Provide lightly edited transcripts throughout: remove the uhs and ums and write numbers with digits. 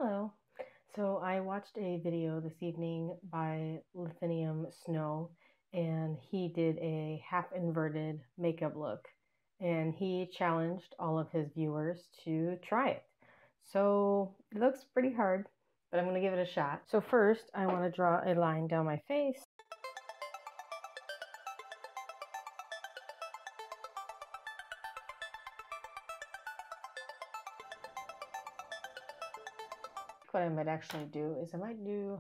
Hello. So I watched a video this evening by Lithium Snow, and he did a half inverted makeup look, and he challenged all of his viewers to try it. So it looks pretty hard, but I'm going to give it a shot. So first, I want to draw a line down my face. What I might actually do is I might do,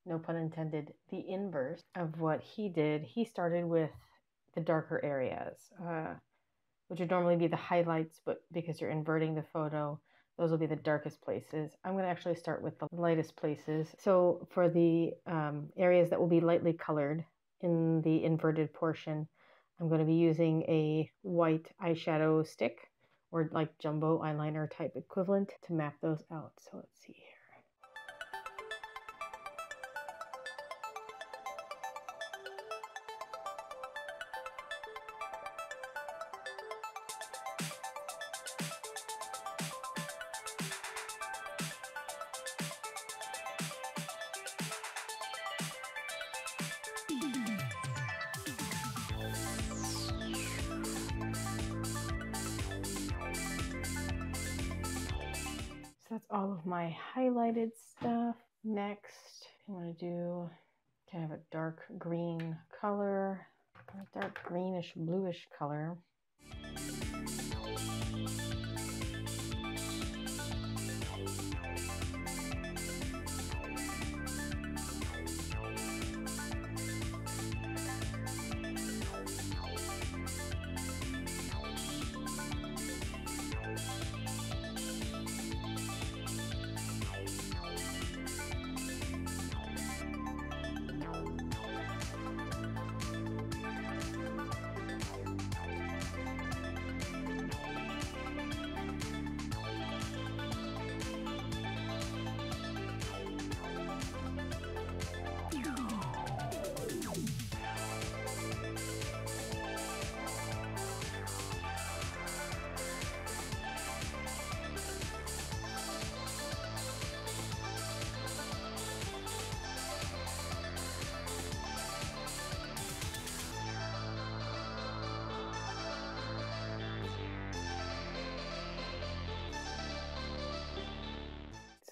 no pun intended, the inverse of what he did. He started with the darker areas, which would normally be the highlights, but because you're inverting the photo, those will be the darkest places. I'm going to actually start with the lightest places. So for the areas that will be lightly colored in the inverted portion, I'm going to be using a white eyeshadow stick or like jumbo eyeliner type equivalent to map those out. So let's see here. So that's all of my highlighted stuff. Next, I'm going to do kind of a dark green color, a dark greenish bluish color.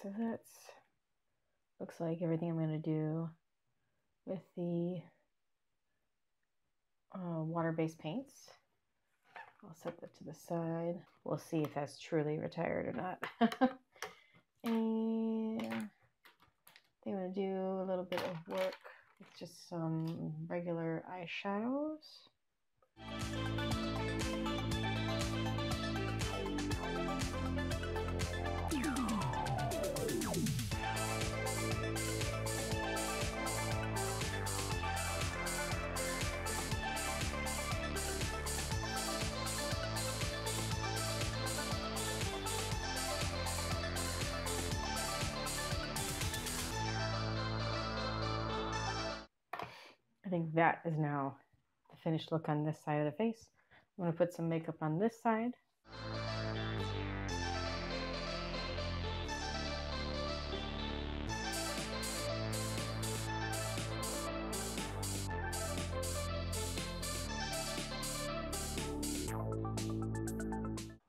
So that's looks like everything I'm going to do with the water-based paints. I'll set that to the side. We'll see if that's truly retired or not. And I'm going to do a little bit of work with just some regular eyeshadows. I think that is now the finished look on this side of the face. I'm going to put some makeup on this side.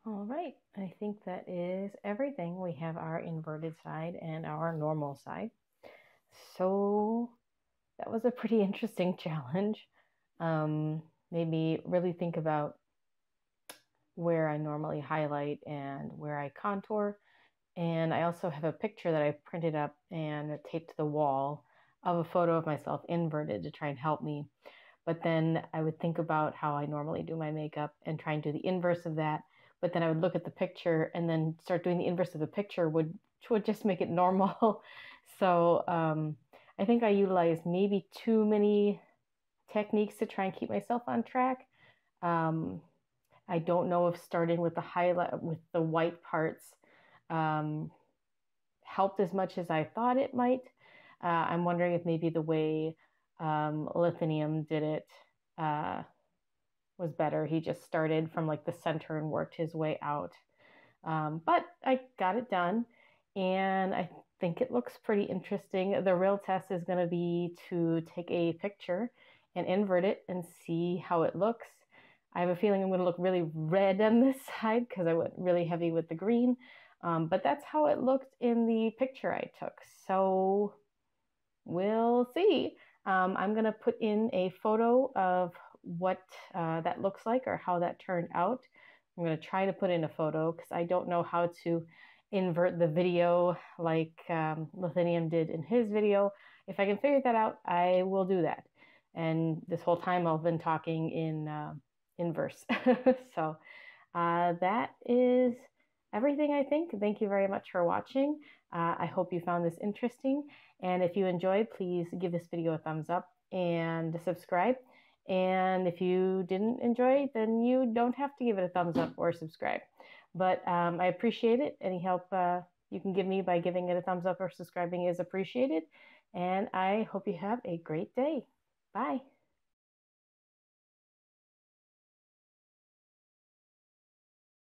All right, I think that is everything. We have our inverted side and our normal side. So that was a pretty interesting challenge. Made me really think about where I normally highlight and where I contour. And I also have a picture that I printed up and taped to the wall of a photo of myself inverted to try and help me. But then I would think about how I normally do my makeup and try and do the inverse of that. But then I would look at the picture and then start doing the inverse of the picture, which would just make it normal. So I think I utilized maybe too many techniques to try and keep myself on track. I don't know if starting with the highlight with the white parts um, helped as much as I thought it might. I'm wondering if maybe the way Lithium did it was better. He just started from like the center and worked his way out. But I got it done. and I think it looks pretty interesting. The real test is going to be to take a picture and invert it and see how it looks. I have a feeling I'm going to look really red on this side because I went really heavy with the green, but that's how it looked in the picture I took. So we'll see. I'm going to put in a photo of what that looks like or how that turned out. I'm going to try to put in a photo because I don't know how to invert the video like Lithinium did in his video. If I can figure that out, I will do that. And this whole time I've been talking in verse. So that is everything, I think. Thank you very much for watching. I hope you found this interesting. And if you enjoyed, please give this video a thumbs up and subscribe. And if you didn't enjoy, then you don't have to give it a thumbs up or subscribe. But I appreciate it. Any help you can give me by giving it a thumbs up or subscribing is appreciated. And I hope you have a great day. Bye.